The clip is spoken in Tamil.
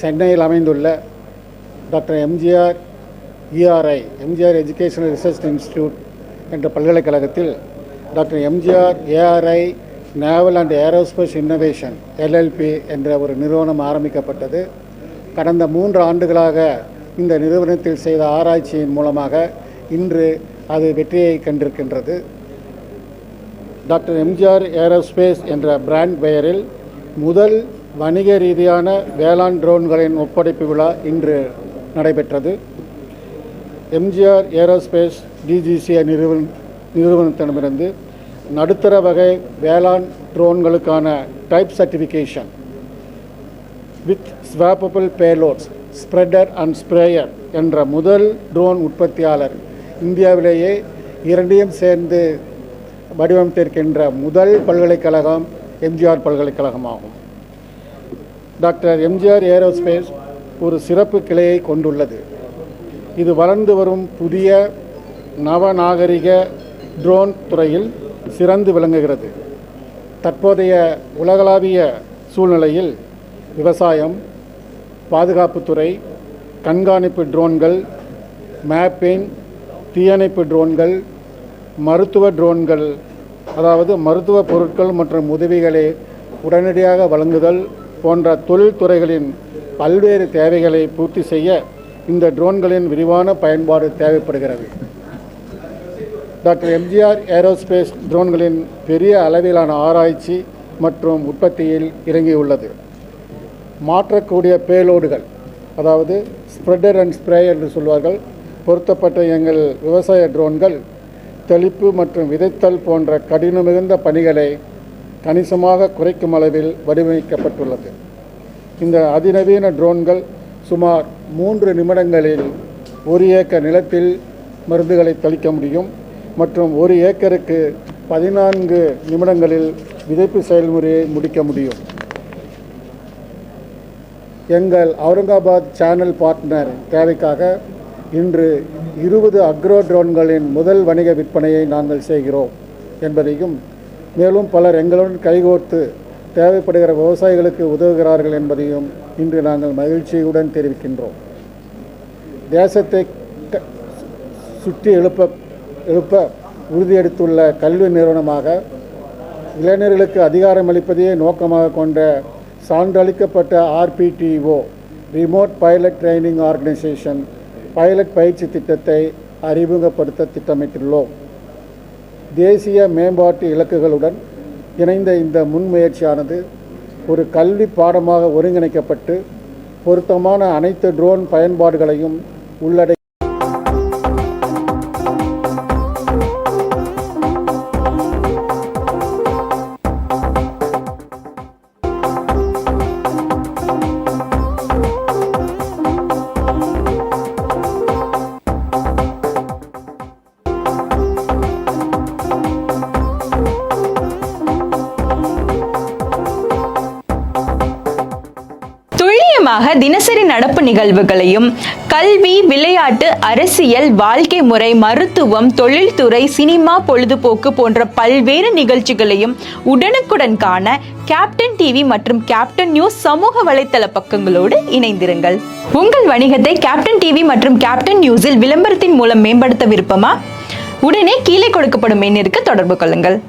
சென்னையில் அமைந்துள்ள doctor MGR ERI MGR educational research institute என்ற பல்கலைக்கழகத்தில் doctor MGR ARI naval and aerospace innovation LLP என்ற ஒரு நிறுவனம் ஆரம்பிக்கப்பட்டது. கடந்த 3 ஆண்டுகளாக இந்த நிறுவனத்தில் செய்த ஆராய்ச்சியின் மூலமாக இன்று அது வெற்றியை கண்டிருக்கின்றது. டாக்டர் எம்ஜிஆர் ஏரோஸ்பேஸ் என்ற பிராண்ட் பெயரில் முதல் வணிக ரீதியான வேளாண் ட்ரோன்களின் ஒப்படைப்பு விழா இன்று நடைபெற்றது. எம்ஜிஆர் ஏரோஸ்பேஸ் DGCA நிறுவனத்திடமிருந்து நடுத்தர வகை வேளாண் ட்ரோன்களுக்கான type certification with swappable payloads spreader and sprayer என்ற முதல் ட்ரோன் உற்பத்தியாளர், இந்தியாவிலேயே இரண்டையும் சேர்ந்து வடிவமைத்திருக்கின்ற முதல் பல்கலைக்கழகம் எம்ஜிஆர் பல்கலைக்கழகமாகும். டாக்டர் எம்ஜிஆர் ஏரோஸ்பேஸ் ஒரு சிறப்பு கிளையை கொண்டுள்ளது. இது வளர்ந்து வரும் புதிய நவநாகரிக ட்ரோன் துறையில் சிறந்து விளங்குகிறது. தற்போதைய உலகளாவிய சூழ்நிலையில் விவசாயம், பாதுகாப்புத்துறை, கண்காணிப்பு ட்ரோன்கள், மேப்பிங், தீயணைப்பு ட்ரோன்கள், மருத்துவ ட்ரோன்கள், அதாவது மருத்துவ பொருட்கள் மற்றும் உதவிகளை உடனடியாக வழங்குதல் போன்ற தொழில்துறைகளின் பல்வேறு தேவைகளை பூர்த்தி செய்ய இந்த ட்ரோன்களின் விரிவான பயன்பாடு தேவைப்படுகிறது. டாக்டர் எம்ஜிஆர் ஏரோஸ்பேஸ் ட்ரோன்களின் பெரிய அளவிலான ஆராய்ச்சி மற்றும் உற்பத்தியில் இறங்கியுள்ளது. மாற்றக்கூடிய பேலோடுகள், அதாவது ஸ்ப்ரெடர் அண்ட் ஸ்ப்ரேயர் என்று சொல்வார்கள், பொருத்தப்பட்ட எங்கள் விவசாய ட்ரோன்கள் தெளிப்பு மற்றும் விதைத்தல் போன்ற கடின மிகுந்த பணிகளை கணிசமாக குறைக்கும் அளவில் வடிவமைக்கப்பட்டுள்ளது. இந்த அதிநவீன ட்ரோன்கள் சுமார் 3 நிமிடங்களில் 1 ஏக்கர் நிலத்தில் மருந்துகளை தெளிக்க முடியும் மற்றும் 1 ஏக்கருக்கு 14 நிமிடங்களில் விதைப்பு செயல்முறையை முடிக்க முடியும். எங்கள் அவுரங்காபாத் சேனல் பார்ட்னர் தேவைக்காக இன்று 20 அக்ரோ ட்ரோன்களின் முதல் வணிக விற்பனையை நாங்கள் செய்கிறோம் என்பதையும், மேலும் பலர் எங்களுடன் கைகோர்த்து தேவைப்படுகிற விவசாயிகளுக்கு உதவுகிறார்கள் என்பதையும் இன்று நாங்கள் மகிழ்ச்சியுடன் தெரிவிக்கின்றோம். தேசத்தை சுற்றி எழுப்ப உறுதியெடுத்துள்ள கல்வி நிறுவனமாக இளைஞர்களுக்கு அதிகாரம் அளிப்பதையே நோக்கமாக கொண்ட சான்றளிக்கப்பட்ட RPTO remote pilot training organisation pilot பயிற்சி திட்டத்தை அறிமுகப்படுத்த திட்டமிட்டுள்ளோம். தேசிய மேம்பாட்டு இலக்குகளுடன் இணைந்த இந்த முன்முயற்சியானது ஒரு கல்வி பாடமாக ஒருங்கிணைக்கப்பட்டு பொருத்தமான அனைத்து ட்ரோன் பயன்பாடுகளையும் உள்ளடக்கி தினசரி நடப்பு நிகழ்வுகளையும் கல்வி, விளையாட்டு, அரசியல், வாழ்க்கை முறை, மருத்துவம், தொழில்துறை, சினிமா, பொழுதுபோக்கு போன்ற பல்வேறு நிகழ்ச்சிகளையும் உடனுக்குடன் காண கேப்டன் டிவி மற்றும் கேப்டன் நியூஸ் சமூக வலைத்தள பக்கங்களோடு இணைந்திருங்கள். உங்கள் வணிகத்தை கேப்டன் டிவி மற்றும் கேப்டன் நியூஸில் விளம்பரத்தின் மூலம் மேம்படுத்த விருப்பமா? உடனே கீழே கொடுக்கப்படும் எண்ணிற்கு தொடர்பு கொள்ளுங்கள்.